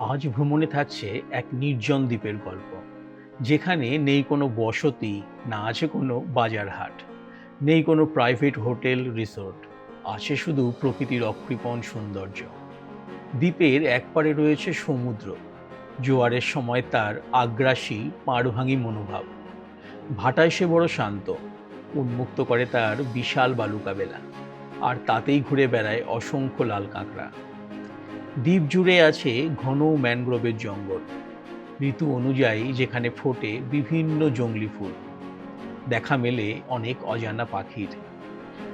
আজ ভ্রমণে থাকছে এক নির্জন দ্বীপের গল্প, যেখানে নেই কোনো বসতি, না আছে কোনো বাজার হাট, নেই কোনো প্রাইভেট হোটেল রিসোর্ট। আছে শুধু প্রকৃতির অকৃপণ সৌন্দর্য। দ্বীপের এক পারে রয়েছে সমুদ্র, জোয়ারের সময় তার আগ্রাসী পাড়ভাঙি মনোভাব। ভাটায় সে বড় শান্ত, উন্মুক্ত করে তার বিশাল বালুকাবেলা, আর তাতেই ঘুরে বেড়ায় অসংখ্য লাল কাঁকড়া। দ্বীপ জুড়ে আছে ঘন ম্যানগ্রোভের জঙ্গল, ঋতু অনুযায়ী যেখানে ফোটে বিভিন্ন জংলি ফুল। দেখা মেলে অনেক অজানা পাখির।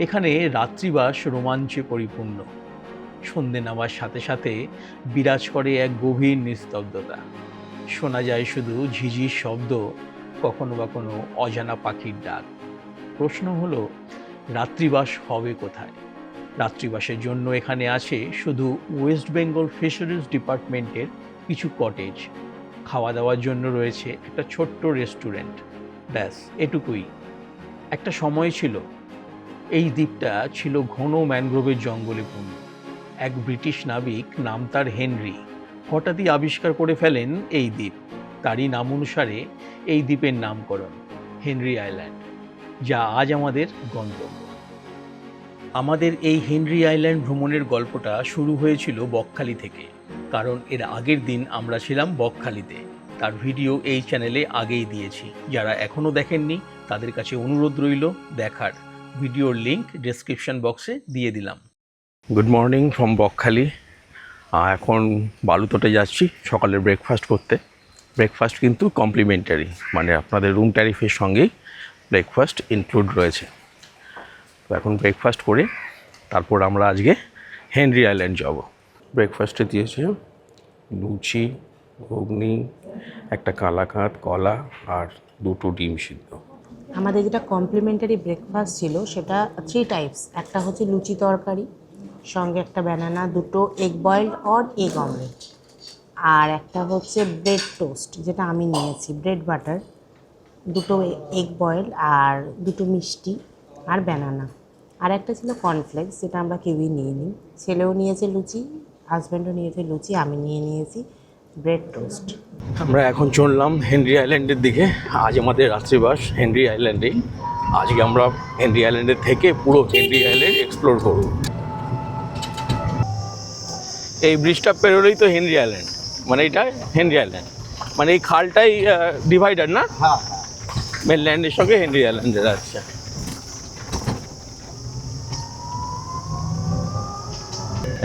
এখানে রাত্রিবাস রোমাঞ্চে পরিপূর্ণ। সন্ধে নামার সাথে সাথে বিরাজ করে এক গভীর নিস্তব্ধতা। শোনা যায় শুধু ঝিঝির শব্দ, কখনো বা কোনো অজানা পাখির ডাক। প্রশ্ন হলো, রাত্রিবাস হবে কোথায়? রাত্রিবাসের জন্য এখানে আছে শুধু ওয়েস্ট বেঙ্গল ফিশারিজ ডিপার্টমেন্টের কিছু কটেজ। খাওয়া দাওয়ার জন্য রয়েছে একটা ছোট্ট রেস্টুরেন্ট। ব্যাস এটুকুই। একটা সময় ছিল এই দ্বীপটা ছিল ঘন ম্যানগ্রোভের জঙ্গলে পূর্ণ। এক ব্রিটিশ নাবিক, নাম তার হেনরি, হঠাৎই আবিষ্কার করে ফেলেন এই দ্বীপ। তারই নাম অনুসারে এই দ্বীপের নামকরণ, হেনরি আইল্যান্ড, যা আজ আমাদের গন্তব্য। আমাদের এই হেনরি আইল্যান্ড ভ্রমণের গল্পটা শুরু হয়েছিল বকখালি থেকে, কারণ এর আগের দিন আমরা ছিলাম বকখালিতে। তার ভিডিও এই চ্যানেলে আগেই দিয়েছি। যারা এখনও দেখেননি তাদের কাছে অনুরোধ রইল দেখার। ভিডিওর লিংক ডেসক্রিপশন বক্সে দিয়ে দিলাম। Good morning from Bakkhali. এখন বালুতটে যাচ্ছি সকালের ব্রেকফাস্ট করতে। ব্রেকফাস্ট কিন্তু কমপ্লিমেন্টারি, মানে আপনাদের রুম ট্যারিফের সঙ্গেই ব্রেকফাস্ট ইনক্লুড রয়েছে। তো এখন ব্রেকফাস্ট করে তারপর আমরা আজকে হেনরি আইল্যান্ড যাব। ব্রেকফাস্টে দিয়েছে লুচি, ঘুগনি, একটা কালাকাঁদ, কলা আর দুটো ডিম সিদ্ধ। আমাদের যেটা কমপ্লিমেন্টারি ব্রেকফাস্ট ছিল সেটা 3 টাইপস। একটা হচ্ছে লুচি তরকারি, সঙ্গে একটা ব্যানানা, দুটো egg boiled or egg omelette, আর একটা হচ্ছে ব্রেড টোস্ট, যেটা আমি নিয়েছি, ব্রেড বাটার, দুটো এগ বয়েল আর দুটো মিষ্টি আর ব্যানানা। আর একটা ছিল কর্নফ্লেক্স, যেটা আমরা কেউই নিইনি। ছেলেও নিয়েছে লুচি, হাজব্যান্ডও নিয়েছে লুচি, আমি নিয়েছি ব্রেড টোস্ট। আমরা এখন চললাম হেনরি আইল্যান্ডের দিকে। আজ আমাদের রাত্রিবাস হেনরি আইল্যান্ডে। আজকে আমরা হেনরি আইল্যান্ডের থেকে পুরো হেনরি আইল্যান্ড এক্সপ্লোর করব। এই ব্রিজটা পেরোলেই তো হেনরি আইল্যান্ড, মানে এটা হেনরি আইল্যান্ড, মানে এই খালটাই ডিভাইডার না? হ্যাঁ, মেনল্যান্ডের সঙ্গে হেনরি আইল্যান্ডের। আচ্ছা,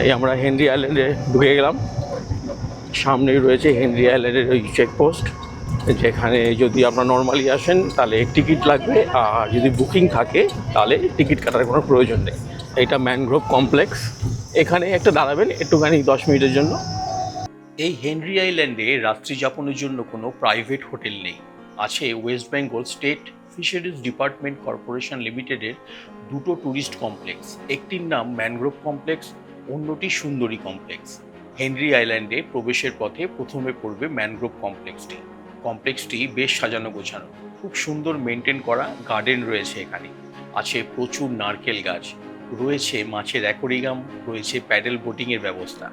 এই আমরা হেনরি আইল্যান্ডে ঢুকে গেলাম। সামনেই রয়েছে হেনরি আইল্যান্ডের ওই চেকপোস্ট, যেখানে যদি আপনারা নর্মালি আসেন তাহলে টিকিট লাগবে, আর যদি বুকিং থাকে তাহলে টিকিট কাটার কোনো প্রয়োজন নেই। এটা ম্যানগ্রোভ কমপ্লেক্স। এখানে একটা দাঁড়াবেন একটুখানি 10 মিনিটের জন্য। এই হেনরি আইল্যান্ডে রাত্রি যাপনের জন্য কোনো প্রাইভেট হোটেল নেই। আছে West Bengal state fisheries department corporation লিমিটেডের দুটো ট্যুরিস্ট কমপ্লেক্স। একটির নাম ম্যানগ্রোভ কমপ্লেক্স, অন্যটি সুন্দরী কমপ্লেক্স। হেনরি আইল্যান্ডে প্রবেশের পথে প্রথমে পড়বে ম্যানগ্রোভ কমপ্লেক্সটি। কমপ্লেক্সটি বেশ সাজানো গোছানো, খুব সুন্দর মেনটেন করা গার্ডেন রয়েছে এখানে। আছে প্রচুর নারকেল গাছ, রয়েছে মাছের অ্যাকোয়ারিয়াম, রয়েছে প্যাডেল বোটিংয়ের ব্যবস্থা।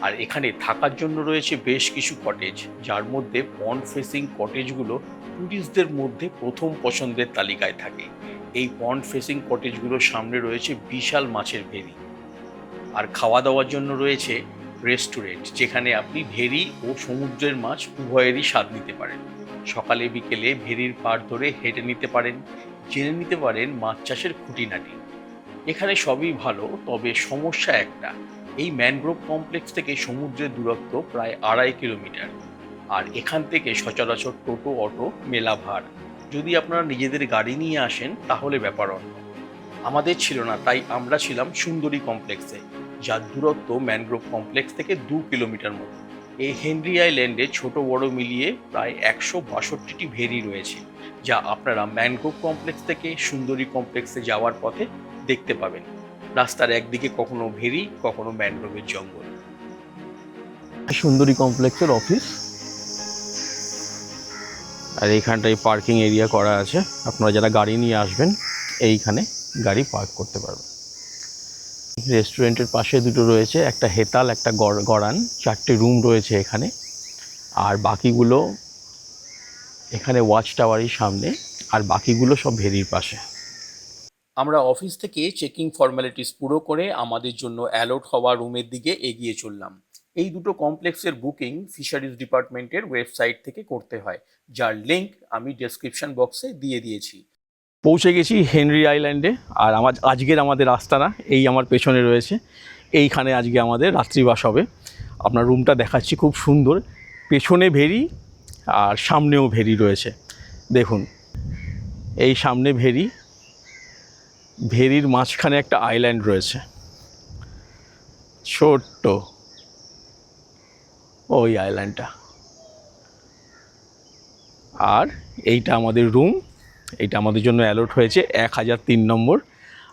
আর এখানে থাকার জন্য রয়েছে বেশ কিছু কটেজ, যার মধ্যে পন্ড ফেসিং কটেজগুলো ট্যুরিস্টদের মধ্যে প্রথম পছন্দের তালিকায় থাকে। এই পন্ড ফেসিং কটেজগুলোর সামনে রয়েছে বিশাল মাছের ভেরি। আর খাওয়া দাওয়ার জন্য রয়েছে রেস্টুরেন্ট, যেখানে আপনি ভেরি ও সমুদ্রের মাছ উভয়েরই স্বাদ নিতে পারেন। সকালে বিকেলে ভেরির পাড় ধরে হেঁটে নিতে পারেন, জেনে নিতে পারেন মাছ চাষের খুঁটিনাটি। এখানে সবই ভালো, তবে সমস্যা একটা, এই ম্যানগ্রোভ কমপ্লেক্স থেকে সমুদ্রের দূরত্ব প্রায় 2.5 কিলোমিটার। আর এখান থেকে সচরাচর টোটো, অটো মেলা ভাড়। যদি আপনারা নিজেদের গাড়ি নিয়ে আসেন তাহলে ব্যাপার অন্য। আমাদের ছিল না, তাই আমরা ছিলাম সুন্দরী কমপ্লেক্সে, যার দূরত্ব ম্যানগ্রোভ কমপ্লেক্স থেকে 2 কিলোমিটার মতো। এই হেনরি আইল্যান্ডে ছোট বড় মিলিয়ে প্রায় 162টি ভেরি রয়েছে, যা আপনারা ম্যানগ্রোভ কমপ্লেক্স থেকে সুন্দরী কমপ্লেক্সে যাওয়ার পথে দেখতে পাবেন। রাস্তার একদিকে কখনো ভেরি, কখনো ম্যানগ্রোভের জঙ্গল। সুন্দরী কমপ্লেক্সের অফিস, আর এইখানটায় পার্কিং এরিয়া করা আছে। আপনারা যারা গাড়ি নিয়ে আসবেন এইখানে গাড়ি পার্ক করতে পারবেন। রেস্টুরেন্টের পাশে দুটো রয়েছে, একটা হেতাল, একটা গড়ান, 4টে রুম রয়েছে এখানে। আর বাকিগুলো এখানে ওয়াচ টাওয়ারের সামনে, আর বাকিগুলো সব ভেরির পাশে। আমরা অফিস থেকে চেকিং ফর্মালিটিস পুরো করে আমাদের জন্য অ্যালট হওয়া রুমের দিকে এগিয়ে চললাম। এই দুটো কমপ্লেক্সের বুকিং ফিশারিজ ডিপার্টমেন্টের ওয়েবসাইট থেকে করতে হয়, যার লিঙ্ক আমি ডেসক্রিপশন বক্সে দিয়ে দিয়েছি। পৌঁছে গেছি হেনরি আইল্যান্ডে। আর আজকের আমাদের আস্তানা এই আমার পেছনে রয়েছে, এইখানে আজকে আমাদের রাত্রিবাস হবে। আপনার রুমটা দেখাচ্ছি, খুব সুন্দর। পেছনে ভেরি আর সামনেও ভেরি রয়েছে। দেখুন, এই সামনে ভেরি, ভেরির মাঝখানে একটা আইল্যান্ড রয়েছে ছোট্ট, ওই আইল্যান্ডটা। আর এইটা আমাদের রুম, এইটা আমাদের জন্য অ্যালট হয়েছে 1003 নম্বর।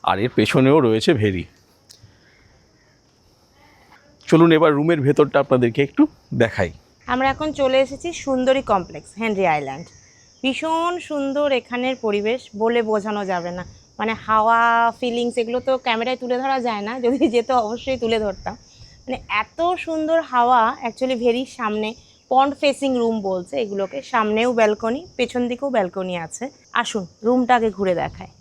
আর এর পেছনেও রয়েছে ভেরি। চলুন এবার রুমের ভেতরটা আপনাদেরকে একটু দেখাই। আমরা এখন চলে এসেছি সুন্দরী কমপ্লেক্স, হেনরি আইল্যান্ড। ভীষণ সুন্দর এখানের পরিবেশ, বলে বোঝানো যাবে না। মানে হাওয়া, ফিলিংস, এগুলো তো ক্যামেরায় তুলে ধরা যায় না, যদি যেত অবশ্যই তুলে ধরতাম। মানে এত সুন্দর হাওয়া। অ্যাকচুয়ালি ভেরির সামনে পন্ড ফেসিং রুম বলছে এগুলোকে, সামনেও ব্যালকনি, পেছন দিকেও ব্যালকনি আছে। আসুন রুমটা আগে ঘুরে দেখায়।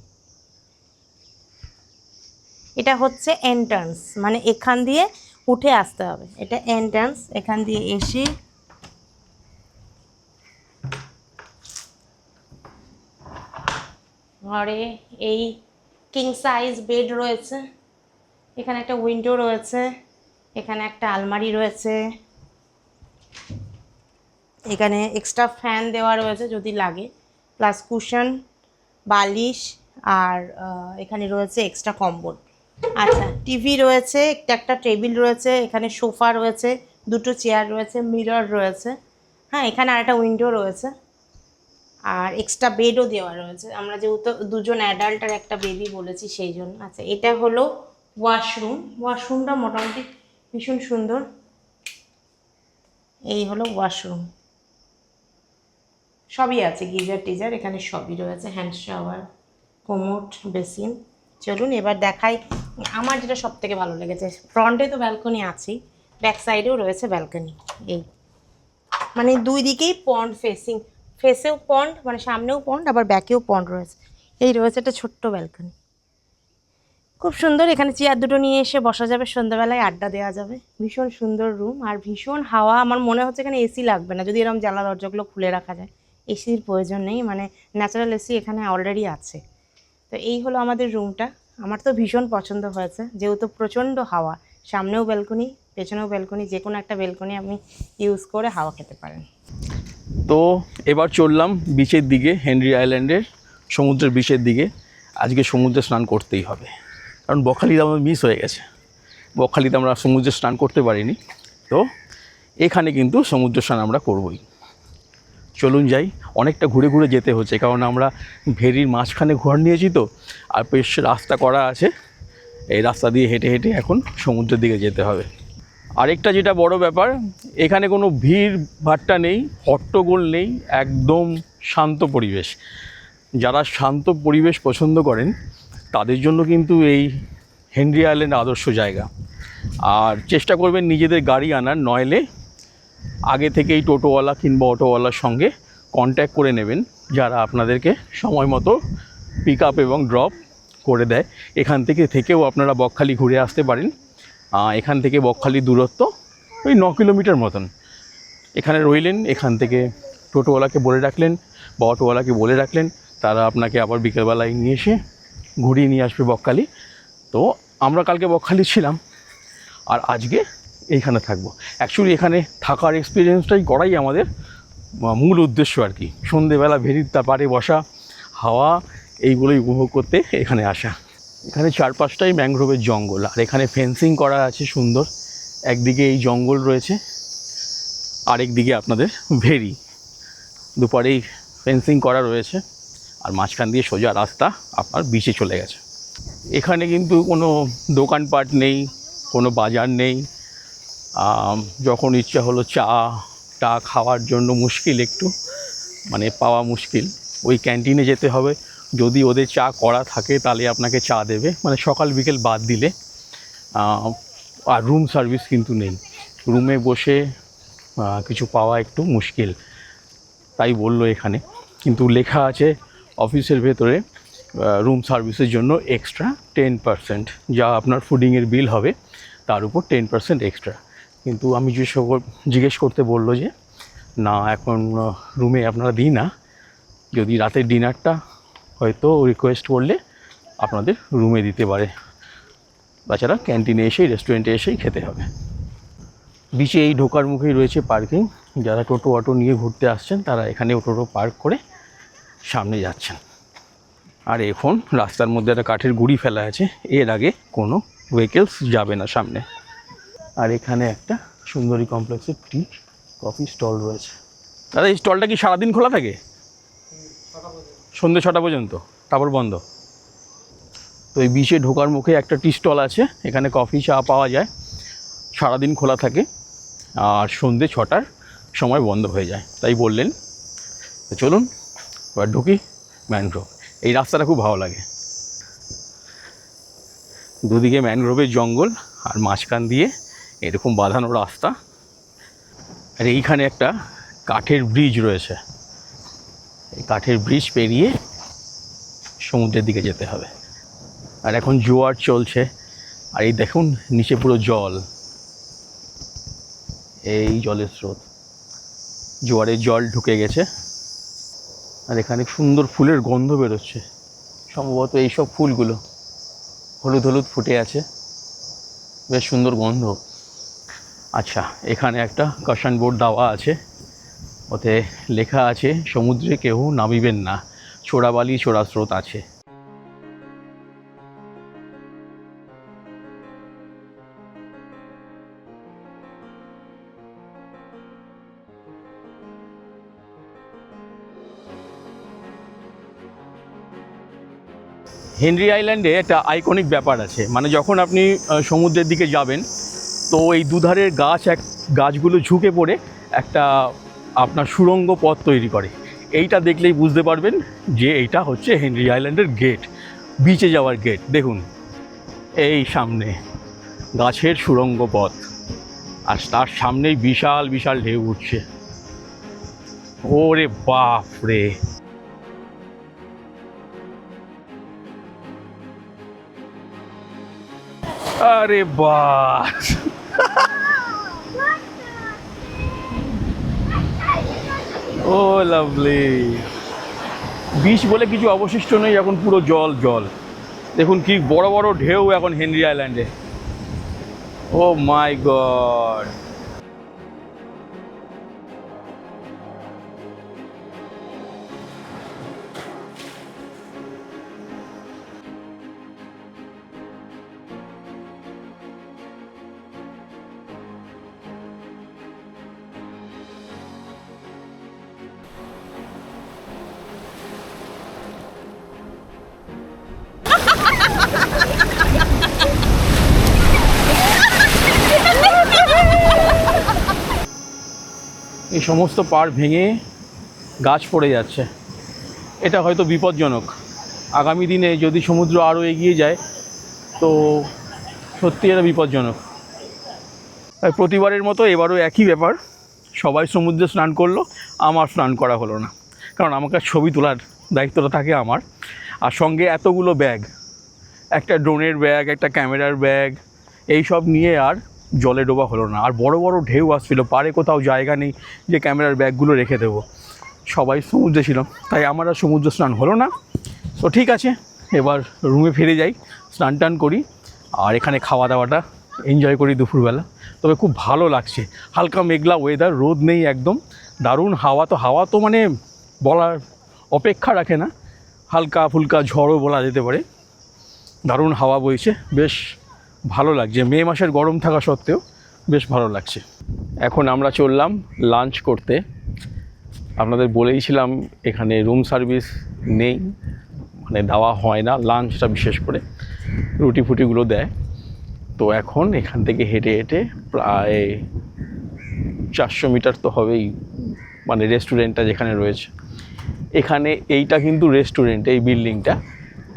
এটা হচ্ছে এন্ট্রান্স, মানে এখান দিয়ে উঠে আসতে হবে, এটা এন্ট্রান্স। এখান দিয়ে এসে ঘরে এই কিং সাইজ বেড রয়েছে, এখানে একটা উইন্ডো রয়েছে, এখানে একটা আলমারি রয়েছে, এখানে এক্সট্রা ফ্যান দেওয়া রয়েছে যদি লাগে, প্লাস কুশন, বালিশ, আর এখানে রয়েছে এক্সট্রা কম্বল। আচ্ছা, টিভি রয়েছে, একটা টেবিল রয়েছে, এখানে সোফা রয়েছে, দুটো চেয়ার রয়েছে, মিরর রয়েছে। হ্যাঁ, এখানে আর একটা উইন্ডো রয়েছে, আর এক্সট্রা বেডও দেওয়া রয়েছে। আমরা যেহেতু দুজন অ্যাডাল্ট আর একটা বেবি বলেছি সেই জন্য। আচ্ছা, এটা হলো ওয়াশরুম। ওয়াশরুমটা মোটামুটি ভীষণ সুন্দর। এই হলো ওয়াশরুম, সবই আছে, গিজার টিজার এখানে সবই রয়েছে, হ্যান্ড শাওয়ার, কোমোড, বেসিন। চলুন এবার দেখাই আমার যেটা সব থেকে ভালো লেগেছে। ফ্রন্টে তো ব্যালকনি আছেই, ব্যাক সাইডেও রয়েছে ব্যালকনি। এই মানে দুই দিকেই পন্ড ফেসিং, ফেসেও পন্ড, মানে সামনেও পন্ড, আবার ব্যাকেও পন্ড রয়েছে। এই রয়েছে একটা ছোট্ট ব্যালকনি, খুব সুন্দর। এখানে চেয়ার দুটো নিয়ে এসে বসা যাবে, সন্ধ্যাবেলায় আড্ডা দেওয়া যাবে। ভীষণ সুন্দর রুম, আর ভীষণ হাওয়া। আমার মনে হচ্ছে এখানে এসি লাগবে না, যদি এরকম জানলা দরজাগুলো খুলে রাখা যায়। এসির প্রয়োজন নেই, মানে ন্যাচারাল এসি এখানে অলরেডি আছে। তো এই হলো আমাদের রুমটা। আমার তো ভীষণ পছন্দ হয়েছে, যেহেতু প্রচণ্ড হাওয়া, সামনেও ব্যালকনি, পেছনেও ব্যালকনি, যে কোনো একটা ব্যালকনি আপনি ইউজ করে হাওয়া খেতে পারেন। তো এবার চললাম বিচের দিকে, হেনরি আইল্যান্ডের সমুদ্রের বিচের দিকে। আজকে সমুদ্রে স্নান করতেই হবে, কারণ বকখালিতে আমাদের মিস হয়ে গেছে। বকখালিতে আমরা সমুদ্রে স্নান করতে পারিনি, তো এখানে কিন্তু সমুদ্র স্নান আমরা করবই। চলুন যাই। অনেকটা ঘুরে ঘুরে যেতে হচ্ছে, কারণ আমরা ভেরির মাঝখানে ঘর নিয়েছি তো, আর বেশ রাস্তা করা আছে। এই রাস্তা দিয়ে হেঁটে হেঁটে এখন সমুদ্রের দিকে যেতে হবে। আরেকটা যেটা বড় ব্যাপার, এখানে কোনো ভিড় ভাট্টা নেই, হট্টগোল নেই, একদম শান্ত পরিবেশ। যারা শান্ত পরিবেশ পছন্দ করেন তাদের জন্য কিন্তু এই হেনরি আইল্যান্ড আদর্শ জায়গা। আর চেষ্টা করবেন নিজেদের গাড়ি আনার, নইলে আগে থেকেই টোটোওয়ালা কিংবা অটোওয়ালার সঙ্গে কন্ট্যাক্ট করে নেবেন, যারা আপনাদেরকে সময় মতো পিক আপ এবং ড্রপ করে দেয়। এখান থেকেও আপনারা বকখালি ঘুরে আসতে পারেন। এখান থেকে বকখালির দূরত্ব ওই 9 কিলোমিটার মতন। এখানে রইলেন, এখান থেকে টোটোওয়ালাকে বলে রাখলেন বা অটোওয়ালাকে বলে রাখলেন, তারা আপনাকে আবার বিকেলবেলায় নিয়ে এসে ঘুরিয়ে নিয়ে আসবে বকখালি। তো আমরা কালকে বকখালি ছিলাম, আর আজকে এইখানে থাকবো। অ্যাকচুয়ালি এখানে থাকার এক্সপিরিয়েন্সটাই করাই আমাদের মূল উদ্দেশ্য আর কি। সন্ধেবেলা ভেরির পাড়ে বসা, হাওয়া, এইগুলোই উপভোগ করতে এখানে আসা। এখানে চারপাশটাই ম্যানগ্রোভের জঙ্গল, আর এখানে ফেন্সিং করা আছে সুন্দর। একদিকে এই জঙ্গল রয়েছে, আরেকদিকে আপনাদের ভেরি, দুপারেই ফেন্সিং করা রয়েছে, আর মাঝখান দিয়ে সোজা রাস্তা আপনার বিচে চলে গেছে। এখানে কিন্তু কোনো দোকানপাট নেই, কোনো বাজার নেই। যখন ইচ্ছা হলো চা খাওয়ার জন্য মুশকিল, একটু মানে পাওয়া মুশকিল। ওই ক্যান্টিনে যেতে হবে, যদি ওদের চা করা থাকে তাহলে আপনাকে চা দেবে, মানে সকাল বিকেল বাদ দিলে। আর রুম সার্ভিস কিন্তু নেই, রুমে বসে কিছু পাওয়া একটু মুশকিল, তাই বললো এখানে। কিন্তু লেখা আছে অফিসের ভেতরে রুম সার্ভিসের জন্য এক্সট্রা 10%, যা আপনার ফুডিংয়ের বিল হবে তার উপর 10% এক্সট্রা। কিন্তু আমি জিজ্ঞেস করতে বললো যে না, এখন রুমে আপনারা দিই না, যদি রাতের ডিনারটা হয়তো রিকোয়েস্ট করলে আপনাদের রুমে দিতে পারে, তাছাড়া ক্যান্টিনে এসেই রেস্টুরেন্টে এসেই খেতে হবে। বিচে এই ঢোকার মুখেই রয়েছে পার্কিং, যারা টোটো অটো নিয়ে ঘুরতে আসছেন তারা এখানে টোটো পার্ক করে সামনে যাচ্ছেন। আর এখন রাস্তার মধ্যে একটা কাঠের গুঁড়ি ফেলা আছে, এর আগে কোনো ভেহিকেলস যাবে না সামনে। আর এখানে একটা সুন্দরী কমপ্লেক্সের টি কফি স্টল রয়েছে। দাদা, এই স্টলটা কি সারাদিন খোলা থাকে? সন্ধ্যে 6টা পর্যন্ত, তারপর বন্ধ? তো এই বিচে ঢোকার মুখে একটা টি স্টল আছে, এখানে কফি চা পাওয়া যায়, সারাদিন খোলা থাকে, আর সন্ধ্যে 6টার সময় বন্ধ হয়ে যায়। তাই বললেন তো চলুন এবার ঢুকি ম্যানগ্রোভ। এই রাস্তাটা খুব ভালো লাগে, দুদিকে ম্যানগ্রোভের জঙ্গল আর মাঝখান দিয়ে এরকম বাঁধানো রাস্তা। আর এইখানে একটা কাঠের ব্রিজ রয়েছে, এই কাঠের ব্রিজ পেরিয়ে সমুদ্রের দিকে যেতে হবে। আর এখন জোয়ার চলছে, আর এই দেখুন নিচে পুরো জল, এই জলের স্রোত, জোয়ারের জল ঢুকে গেছে। আর এখানে সুন্দর ফুলের গন্ধ বেরোচ্ছে, সম্ভবত এইসব ফুলগুলো হলুদ হলুদ ফুটে আছে, বেশ সুন্দর গন্ধ। আচ্ছা, এখানে একটা কাশন বোর্ড দেওয়া আছে, ওতে লেখা আছে সমুদ্রে কেউ নামিবেন না, চোরাবালি চোরা স্রোত আছে। হেনরি আইল্যান্ডে একটা আইকনিক ব্যাপার আছে, মানে যখন আপনি সমুদ্রের দিকে যাবেন তো এই দুধারের গাছগুলো ঝুঁকে পড়ে একটা আপনার সুড়ঙ্গ পথ তৈরি করে। এইটা দেখলেই বুঝতে পারবেন যে এইটা হচ্ছে হেনরি আইল্যান্ডের গেট, বিচে যাওয়ার গেট। দেখুন এই সামনে গাছের সুড়ঙ্গ পথ, আর তার সামনেই বিশাল বিশাল ঢেউ উঠছে। ওরে বাপ রে, আরে বাস, ও লাভলি। বিচ বলে কিছু অবশিষ্ট নেই, এখন পুরো জল জল। দেখুন কি বড় বড় ঢেউ এখন হেনরি আইল্যান্ডে, ও মাই গড। এই সমস্ত পাড় ভেঙে গাছ পড়ে যাচ্ছে, এটা হয়তো বিপজ্জনক। আগামী দিনে যদি সমুদ্র আরও এগিয়ে যায় তো সত্যি এটা বিপজ্জনক। প্রতিবারের মতো এবারও একই ব্যাপার, সবাই সমুদ্রে স্নান করলো, আমার স্নান করা হলো না, কারণ আমাকে ছবি তোলার দায়িত্বটা থাকে আমার। আর সঙ্গে এতগুলো ব্যাগ, একটা ড্রোনের ব্যাগ, একটা ক্যামেরার ব্যাগ, এই সব নিয়ে আর জলে ডোবা হলো না। আর বড় বড় ঢেউ আসছিল, পাড়ে কোথাও জায়গা নেই যে ক্যামেরার ব্যাগগুলো রেখে দেবো, সবাই সমুদ্রে ছিলাম, তাই আমার আর সমুদ্র স্নান হলো না। তো ঠিক আছে, এবার রুমে ফিরে যাই, স্নান টান করি, আর এখানে খাওয়া দাওয়াটা এনজয় করি দুপুরবেলা। তবে খুব ভালো লাগছে, হালকা মেঘলা ওয়েদার, রোদ নেই একদম, দারুণ হাওয়া তো মানে বলার অপেক্ষা রাখে না, হালকা ফুলকা ঝড়ও বলা যেতে পারে, দারুণ হাওয়া বইছে, বেশ ভালো লাগছে। মে মাসের গরম থাকা সত্ত্বেও বেশ ভালো লাগছে। এখন আমরা চললাম লাঞ্চ করতে। আপনাদের বলেইছিলাম এখানে রুম সার্ভিস নেই, মানে দেওয়া হয় না, লাঞ্চটা বিশেষ করে রুটি ফুটিগুলো দেয়। তো এখন এখান থেকে হেঁটে হেঁটে প্রায় 400 মিটার তো হবেই, মানে রেস্টুরেন্টটা যেখানে রয়েছে। এখানে এইটা কিন্তু রেস্টুরেন্ট, এই বিল্ডিংটা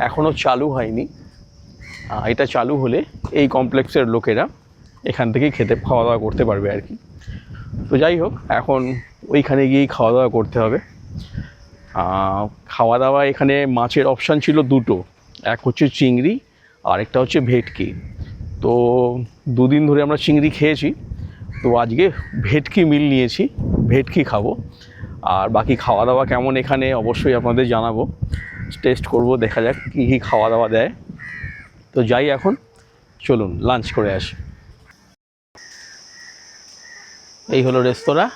এখনও চালু হয়নি, এটা চালু হলে এই কমপ্লেক্সের লোকেরা এখান থেকেই খাওয়া দাওয়া করতে পারবে আর কি। তো যাই হোক, এখন ওইখানে গিয়েই খাওয়া দাওয়া করতে হবে। খাওয়া দাওয়া এখানে মাছের অপশান ছিল দুটো, এক হচ্ছে চিংড়ি আর একটা হচ্ছে ভেটকি। তো দুদিন ধরে আমরা চিংড়ি খেয়েছি, তো আজকে ভেটকি মিল নিয়েছি, ভেটকি খাবো। আর বাকি খাওয়া দাওয়া কেমন এখানে অবশ্যই আপনাদের জানাবো, টেস্ট করব, দেখা যাক কী কী খাওয়া দাওয়া দেয়। তো যাই এখন, চলুন লাঞ্চ করে আসি। এই হলো রেস্তোরাঁ,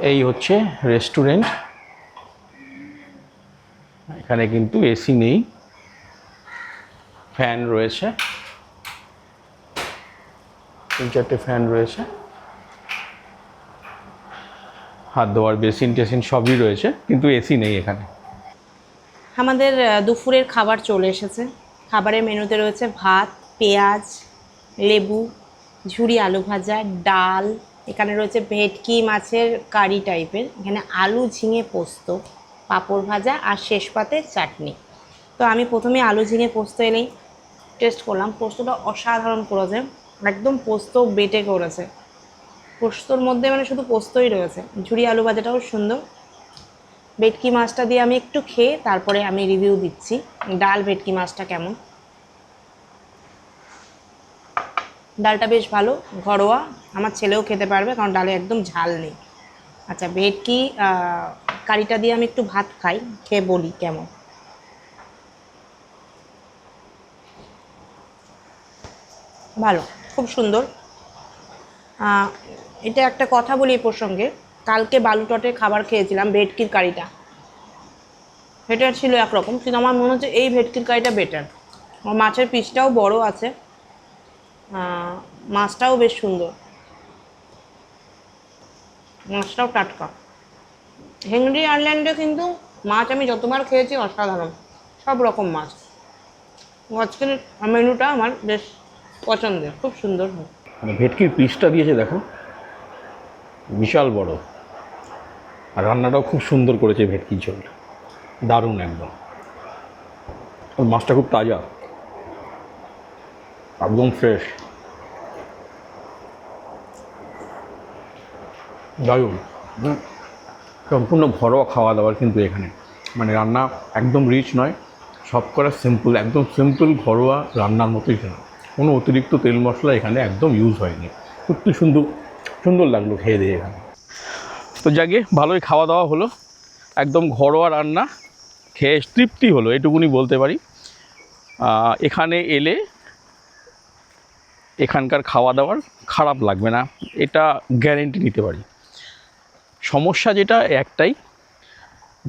এই হচ্ছে রেস্টুরেন্ট। এখানে কিন্তু এসি নেই, ফ্যান রয়েছে, 3-4টে ফ্যান রয়েছে, হাত ধোয়ার বেসিন টেসিন সবই রয়েছে, কিন্তু এসি নেই এখানে। আমাদের দুপুরের খাবার চলে এসেছে। খাবারের মেনুতে রয়েছে ভাত, পেঁয়াজ, লেবু, ঝুরি আলু ভাজা, ডাল, এখানে রয়েছে ভেটকি মাছের কারি টাইপের, এখানে আলু ঝিঙে পোস্ত, পাঁপড় ভাজা আর শেষ পাতে চাটনি। তো আমি প্রথমে আলু ঝিঙে পোস্ত এনেই টেস্ট করলাম। পোস্তটা অসাধারণ করেছে, একদম পোস্ত বেটে করেছে, পোস্তর মধ্যে মানে শুধু পোস্তই রয়েছে। ঝুরি আলু ভাজাটাও সুন্দর। ভেটকি মাছটা দিয়ে আমি একটু খেয়ে তারপরে আমি রিভিউ দিচ্ছি ডাল ভেটকি মাছটা কেমন। ডালটা বেশ ভালো, ঘরোয়া, আমার ছেলেও খেতে পারবে কারণ ডালে একদম ঝাল নেই। আচ্ছা, ভেটকি কারিটা দিয়ে আমি একটু ভাত খাই, খেয়ে বলি কেমন। ভালো, খুব সুন্দর। এটা একটা কথা বলি এই প্রসঙ্গে, কালকে বালুটটে খাবার খেয়েছিলাম ভেটকির কারিটা, সেটা ছিল একরকম, কিন্তু আমার মনে হচ্ছে এই ভেটকির কারিটা বেটার। মাছের পিসটাও বড় আছে, মাছটাও বেশ সুন্দর, মাছটাও টাটকা। হেনরি আইল্যান্ডে কিন্তু মাছ আমি যতবার খেয়েছি অসাধারণ, সব রকম মাছ। আজকের মেনুটা আমার বেশ পছন্দের, খুব সুন্দর। মানে ভেটকির পিসটা দিয়েছে দেখো, বিশাল বড়, আর রান্নাটাও খুব সুন্দর করেছে ভেটকির ঝোলটা, দারুণ একদম। আর মাছটা খুব তাজা, একদম ফ্রেশ, দারুণ। সম্পূর্ণ ঘরোয়া খাওয়া দাওয়ার কিন্তু এখানে, মানে রান্না একদম রিচ নয়, সব করা সিম্পল, একদম সিম্পল ঘরোয়া রান্নার মতোই কেনা, কোনো অতিরিক্ত তেল মশলা এখানে একদম ইউজ হয়নি। সত্যি সুন্দর সুন্দর লাগলো খেয়ে দিয়ে এখানে। তো যাকে ভালোই খাওয়া দাওয়া হলো, একদম ঘরোয়া রান্না, খেয়ে তৃপ্তি হলো, এটুকুনি বলতে পারি। এখানে এলে এখানকার খাওয়া দাওয়ার খারাপ লাগবে না, এটা গ্যারেন্টি নিতে পারি। সমস্যা যেটা একটাই,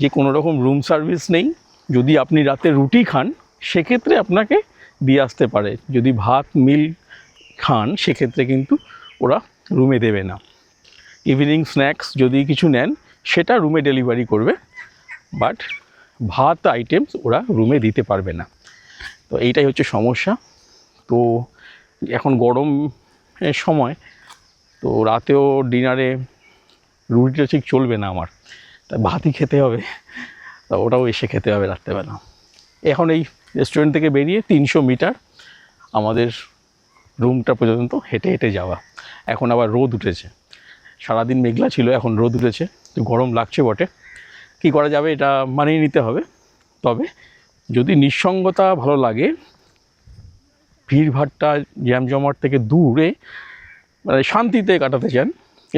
যে কোনো রকম রুম সার্ভিস নেই। যদি আপনি রাতে রুটি খান সেক্ষেত্রে আপনাকে দিয়ে আসতে পারে, যদি ভাত মিল খান সেক্ষেত্রে কিন্তু ওরা রুমে দেবে না। ইভিনিং স্ন্যাক্স যদি কিছু নেন সেটা রুমে ডেলিভারি করবে, বাট ভাত আইটেমস ওরা রুমে দিতে পারবে না। তো এইটাই হচ্ছে সমস্যা। তো এখন গরমের সময়, তো রাতেও ডিনারে রুটিটা ঠিক চলবে না আমার, তাই ভাতই খেতে হবে, তা ওটাও এসে খেতে হবে রাত্রেবেলা। এখন এই রেস্টুরেন্ট থেকে বেরিয়ে 300 মিটার আমাদের রুমটা পর্যন্ত হেঁটে হেঁটে যাওয়া। এখন আবার রোদ উঠেছে, সারাদিন মেঘলা ছিল, এখন রোদ উঠেছে, তো গরম লাগছে বটে, কী করা যাবে, এটা মানিয়ে নিতে হবে। তবে যদি নিঃসঙ্গতা ভালো লাগে, ভিড়ভাট্টা জ্যাম জমাট থেকে দূরে মানে শান্তিতে কাটাতে চান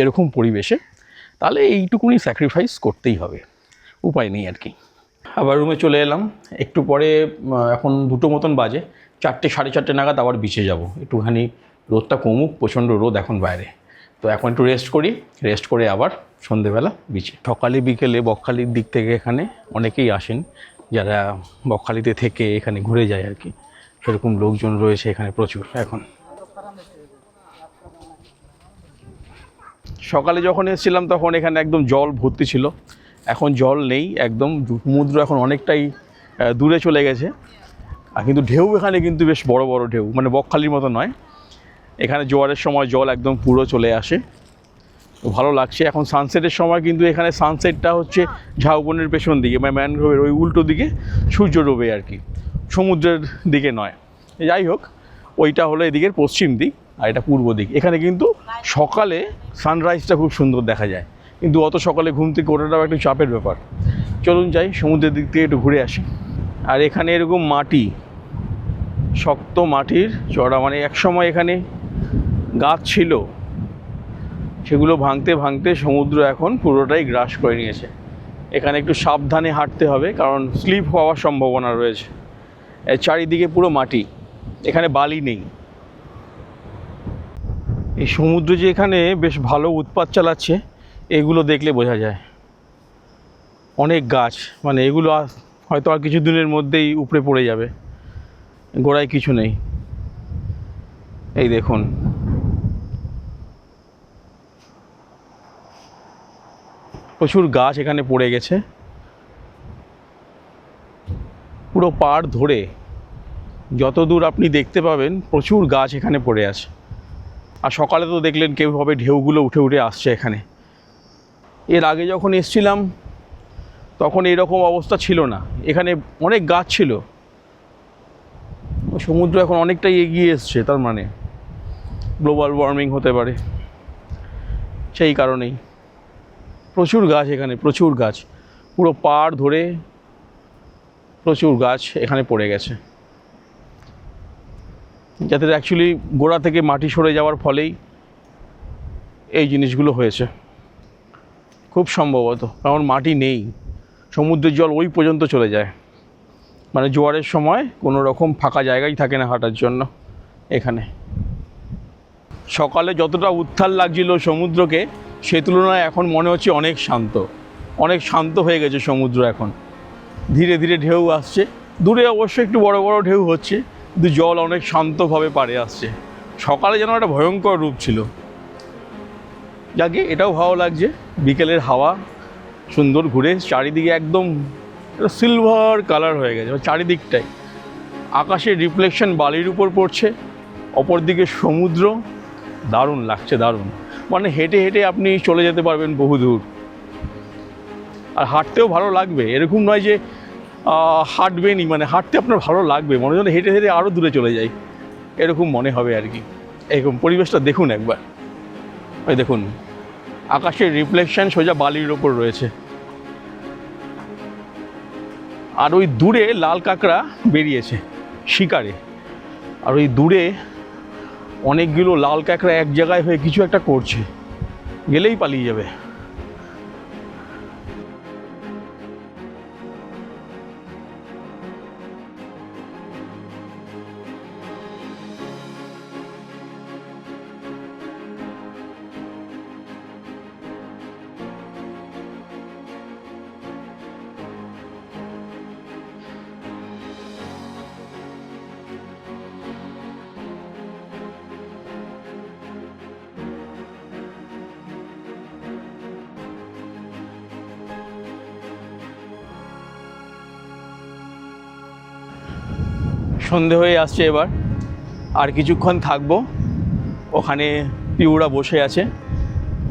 এরকম পরিবেশে, তাহলে এইটুকুনি স্যাক্রিফাইস করতেই হবে, উপায় নেই আর কি। আবার রুমে চলে এলাম একটু পরে, এখন 2টো মতন বাজে, 4টে 4:30 নাগাদ আবার বিচে যাব। একটুখানি রোদটা কমুক, প্রচণ্ড রোদ এখন বাইরে, তো এখন একটু রেস্ট করি, রেস্ট করে আবার সন্ধেবেলা বিচে। সকালে বিকেলে বকখালির দিক থেকে এখানে অনেকেই আসেন, যারা বকখালিতে থেকে এখানে ঘুরে যায় আর কি, সেরকম লোকজন রয়েছে এখানে প্রচুর। এখন সকালে যখন এসেছিলাম তখন এখানে একদম জল ভর্তি ছিল, এখন জল নেই, একদম সমুদ্র এখন অনেকটাই দূরে চলে গেছে। আর কিন্তু ঢেউ এখানে কিন্তু বেশ বড় বড় ঢেউ, মানে বকখালির মতো নয়, এখানে জোয়ারের সময় জল একদম পুরো চলে আসে, তো ভালো লাগছে। এখন সানসেটের সময় কিন্তু এখানে সানসেটটা হচ্ছে ঝাউবনের পেছন দিকে, মানে ম্যানগ্রোভের ওই উল্টো দিকে সূর্য ডোবে আর কি, সমুদ্রের দিকে নয়। যাই হোক, ওইটা হলো এদিকের পশ্চিম দিক আর এটা পূর্ব দিক। এখানে কিন্তু সকালে সানরাইজটা খুব সুন্দর দেখা যায়, কিন্তু অত সকালে ঘুম থেকে ওঠাটাও একটু চাপের ব্যাপার। চলুন যাই সমুদ্রের দিক থেকে একটু ঘুরে আসি। আর এখানে এরকম মাটি, শক্ত মাটির চড়া, মানে একসময় এখানে গাছ ছিল, সেগুলো ভাঙতে ভাঙতে সমুদ্র এখন পুরোটাই গ্রাস করে নিয়েছে। এখানে একটু সাবধানে হাঁটতে হবে, কারণ স্লিপ হওয়ার সম্ভাবনা রয়েছে। এর চারিদিকে পুরো মাটি, এখানে বালি নেই। এই সমুদ্র যে এখানে বেশ ভালো উৎপাত চালাচ্ছে, এগুলো দেখলে বোঝা যায়। অনেক গাছ, মানে এগুলো হয়তো আর কিছু দিনের মধ্যেই উপড়ে পড়ে যাবে, গোড়ায় কিছু নেই। এই দেখুন, প্রচুর গাছ এখানে পড়ে গেছে। পুরো পাড় ধরে যত দূর আপনি দেখতে পাবেন প্রচুর গাছ এখানে পড়ে আছে। আর সকালে তো দেখলেন কেউভাবে ঢেউগুলো উঠে উঠে আসছে এখানে। এর আগে যখন এসছিলাম তখন এরকম অবস্থা ছিল না, এখানে অনেক গাছ ছিল। সমুদ্র এখন অনেকটাই এগিয়ে এসছে, তার মানে গ্লোবাল ওয়ার্মিং হতে পারে, সেই কারণেই প্রচুর গাছ এখানে, প্রচুর গাছ। পুরো পাড় ধরে প্রচুর গাছ এখানে পড়ে গেছে, যাতে অ্যাকচুয়ালি গোড়া থেকে মাটি সরে যাওয়ার ফলেই এই জিনিসগুলো হয়েছে খুব সম্ভবত। কারণ মাটি নেই, সমুদ্রের জল ওই পর্যন্ত চলে যায়, মানে জোয়ারের সময় কোনো রকম ফাঁকা জায়গাই থাকে না হাঁটার জন্য এখানে। সকালে যতটা উত্তাল লাগছিল সমুদ্রকে, সে তুলনায় এখন মনে হচ্ছে অনেক শান্ত, অনেক শান্ত হয়ে গেছে সমুদ্র এখন। ধীরে ধীরে ঢেউ আসছে, দূরে অবশ্যই একটু বড় বড় ঢেউ হচ্ছে, কিন্তু জল অনেক শান্তভাবে পাড়ে আসছে। সকালে যেন একটা ভয়ঙ্কর রূপ ছিল, যাকে এটাও ভালো লাগছে। বিকেলের হাওয়া সুন্দর ঘুরে, চারিদিকে একদম সিলভার কালার হয়ে গেছে চারিদিকটাই। আকাশের রিফ্লেকশন বালির উপর পড়ছে, অপরদিকে সমুদ্র, দারুণ লাগছে, দারুণ। মানে হেঁটে হেঁটে আপনি চলে যেতে পারবেন বহু দূর, আর হাঁটতেও ভালো লাগবে। এরকম নয় যে হাঁটবেনই, মানে হাঁটতে আপনার ভালো লাগবে, মনে হয় হেঁটে হেঁটে আরও দূরে চলে যাই, এরকম মনে হবে আর কি। এরকম পরিবেশটা দেখুন একবার, ওই দেখুন আকাশের রিফ্লেকশন সোজা বালির ওপর রয়েছে। আর ওই দূরে লাল কাঁকড়া বেরিয়েছে শিকারে, আর ওই দূরে অনেকগুলো লাল কাঁকড়া এক জায়গায় হয়ে কিছু একটা করছে, গেলেই পালিয়ে যাবে। সন্ধে হয়ে আসছে এবার, আর কিছুক্ষণ থাকবো। ওখানে পিউরা বসে আছে,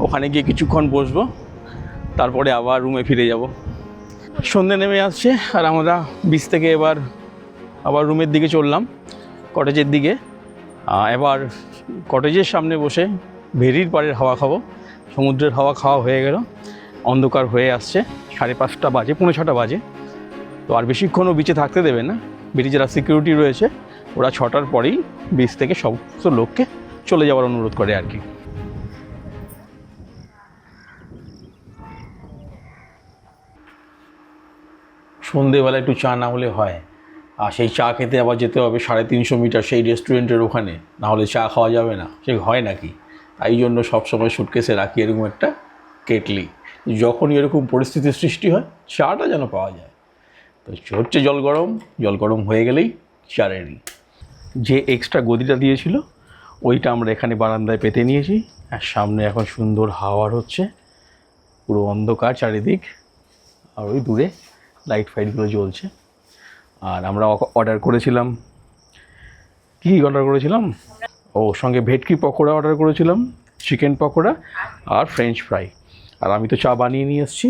ওখানে গিয়ে কিছুক্ষণ বসবো, তারপরে আবার রুমে ফিরে যাব। সন্ধে নেমে আসছে আর আমরা বিচ থেকে এবার আবার রুমের দিকে চললাম, কটেজের দিকে। এবার কটেজের সামনে বসে ভেরির পাড়ের হাওয়া খাবো। সমুদ্রের হাওয়া খাওয়া হয়ে গেল, অন্ধকার হয়ে আসছে, 5:30 বাজে, 6:45 বাজে। তো আর বেশিক্ষণও বিচে থাকতে দেবে না, বিচে যারা সিকিউরিটি রয়েছে ওরা 6টার পরেই বিচ থেকে সমস্ত লোককে চলে যাওয়ার অনুরোধ করে আর কি। সন্ধেবেলা একটু চা না হলে হয়, আর সেই চা খেতে আবার যেতে হবে 350 মিটার সেই রেস্টুরেন্টের ওখানে, না হলে চা খাওয়া যাবে না, সে হয় নাকি। তাই জন্য সবসময় সুটকেসে রাখি এরকম একটা কেটলি, যখনই এরকম পরিস্থিতির সৃষ্টি হয় চাটা যেন পাওয়া যায়। তো হচ্ছে জল গরম হয়ে গেলেই চা রেডি। যে এক্সট্রা গদিটা দিয়েছিল ওইটা আমরা এখানে বারান্দায় পেতে নিয়েছি, আর সামনে এখন সুন্দর হাওয়া হচ্ছে, পুরো অন্ধকার চারিদিক, আর ওই দূরে লাইট ফাইটগুলো জ্বলছে। আর আমরা অর্ডার করেছিলাম, কী অর্ডার করেছিলাম, সঙ্গে ভেটকি পকোড়া অর্ডার করেছিলাম, চিকেন পকোড়া আর ফ্রেঞ্চ ফ্রাই। আর আমি তো চা বানিয়ে নিয়ে এসেছি,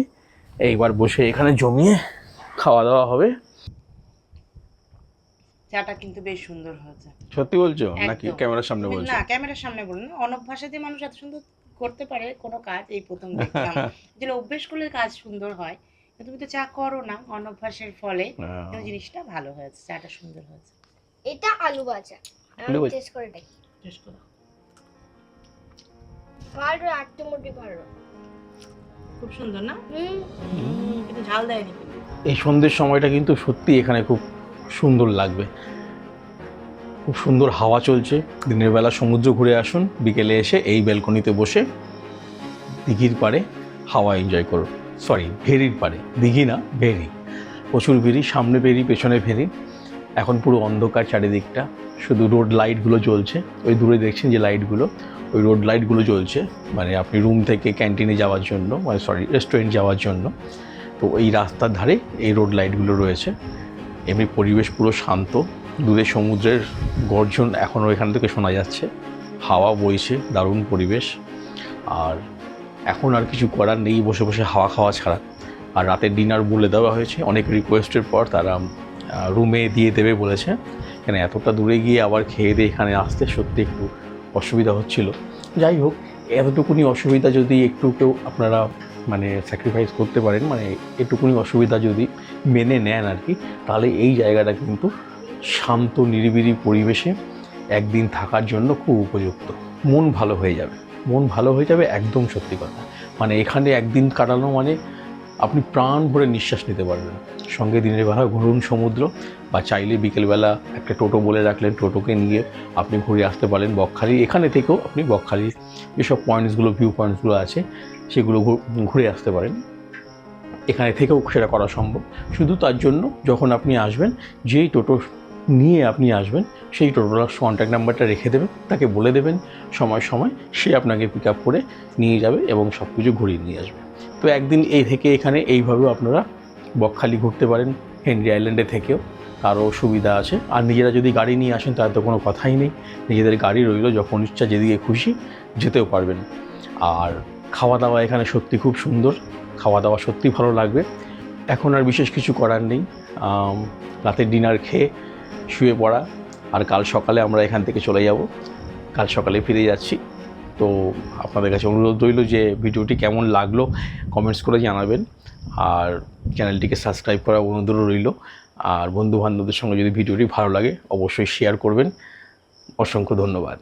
এইবার বসে এখানে জমিয়ে খাওয়া দাওয়া হবে। চাটা কিন্তু বেশ সুন্দর হয়েছে। সত্যি বলছো নাকি একদম। ক্যামেরার সামনে তুমি বলছো? না ক্যামেরার সামনে বলুন না, অনভ্যাসে যে মানুষ এত সুন্দর করতে পারে কোনো কাজ এই প্রথম দেখলাম। যেটা অভ্যেস করলে কাজ সুন্দর হয়, কিন্তু তুমি তো চা করো না অনভ্যাসের ফলে, কিন্তু জিনিসটা ভালো হয়েছে, চাটা সুন্দর হয়েছে। এটা আলু ভাজা, আলু আমি ভাজা? টেস্ট করে দেখি। টেস্ট করো। ভালো, একটু মোটি ভালো। খুব সুন্দর না? হুম, কিন্তু ঝাল দেয়নি কিন্তু। এই সন্ধ্যের সময়টা কিন্তু সত্যি এখানে খুব সুন্দর লাগবে, খুব সুন্দর হাওয়া চলছে। দিনের বেলা সমুদ্র ঘুরে আসুন, বিকেলে এসে এই ব্যালকনিতে বসে দিঘির পাড়ে হাওয়া এনজয় করুন। সরি, ভেরির পাড়ে, দিঘি না ভেরি। প্রচুর ভেরি, সামনে ভেরি পেছনে ভেরি। এখন পুরো অন্ধকার চারিদিকটা, শুধু রোড লাইটগুলো জ্বলছে। ওই দূরে দেখছেন যে লাইটগুলো, ওই রোড লাইটগুলো জ্বলছে, মানে আপনি রুম থেকে ক্যান্টিনে যাওয়ার জন্য, মানে সরি রেস্টুরেন্ট যাওয়ার জন্য। তো এই রাস্তার ধারে এই রোড লাইটগুলো রয়েছে। এমনি পরিবেশ পুরো শান্ত, দূরে সমুদ্রের গর্জন এখনও এখান থেকে শোনা যাচ্ছে, হাওয়া বইছে, দারুণ পরিবেশ। আর এখন আর কিছু করার নেই বসে বসে হাওয়া খাওয়া ছাড়া। আর রাতের ডিনার বলে দেওয়া হয়েছে, অনেক রিকোয়েস্টের পর তারা রুমে দিয়ে দেবে বলেছে। কেন এতটা দূরে গিয়ে আবার খেয়ে দিয়ে এখানে আসতে সত্যি একটু অসুবিধা হচ্ছিল। যাই হোক, এতটুকুনি অসুবিধা যদি একটু কেউ আপনারা মানে স্যাক্রিফাইস করতে পারেন, মানে এটুকুনি অসুবিধা যদি মেনে নেন আর কি, তাহলে এই জায়গাটা কিন্তু শান্ত নিরিবিলি পরিবেশে একদিন থাকার জন্য খুব উপযুক্ত। মন ভালো হয়ে যাবে, মন ভালো হয়ে যাবে, একদম সত্যি কথা। মানে এখানে একদিন কাটানো মানে আপনি প্রাণ ভরে নিঃশ্বাস নিতে পারবেন। সঙ্গে দিনের বেলা ঘুরুন সমুদ্র, বা চাইলে বিকেলবেলা একটা টোটো বলে রাখলেন, টোটোকে নিয়ে আপনি ঘুরে আসতে পারেন বকখালি। এখানে থেকেও আপনি বকখালির যেসব পয়েন্টসগুলো, ভিউ পয়েন্টসগুলো আছে সেগুলো ঘুরে আসতে পারেন। এখানে থেকেও সেটা করা সম্ভব। শুধু তার জন্য যখন আপনি আসবেন, যেই টোটো নিয়ে আপনি আসবেন সেই টোটোর কন্ট্যাক্ট নাম্বারটা রেখে দেবেন, তাকে বলে দেবেন সময় সময় সে আপনাকে পিক আপ করে নিয়ে যাবে এবং সব কিছু ঘুরিয়ে নিয়ে আসবে। তো একদিন এই থেকে এখানে এইভাবেও আপনারা বকখালি ঘুরতে পারেন, হেনরি আইল্যান্ডে থেকেও, তারও সুবিধা আছে। আর নিজেরা যদি গাড়ি নিয়ে আসেন তার তো কোনো কথাই নেই, নিজেদের গাড়ি রইল, যখন ইচ্ছা যেদিকে খুশি যেতেও পারবেন। আর খাওয়া দাওয়া এখানে সত্যি খুব সুন্দর, খাওয়া দাওয়া সত্যি ভালো লাগবে। এখন আর বিশেষ কিছু করার নেই, রাতের ডিনার খেয়ে শুয়ে পড়া। আর কাল সকালে আমরা এখান থেকে চলে যাব, কাল সকালে ফিরে যাচ্ছি। তো আপনাদের কাছে অনুরোধ রইল যে ভিডিওটি কেমন লাগলো কমেন্টস করে জানাবেন, আর চ্যানেলটিকে সাবস্ক্রাইব করার অনুরোধ রইল। আর বন্ধুবান্ধবদের সঙ্গে যদি ভিডিওটি ভালো লাগে অবশ্যই শেয়ার করবেন। অসংখ্য ধন্যবাদ।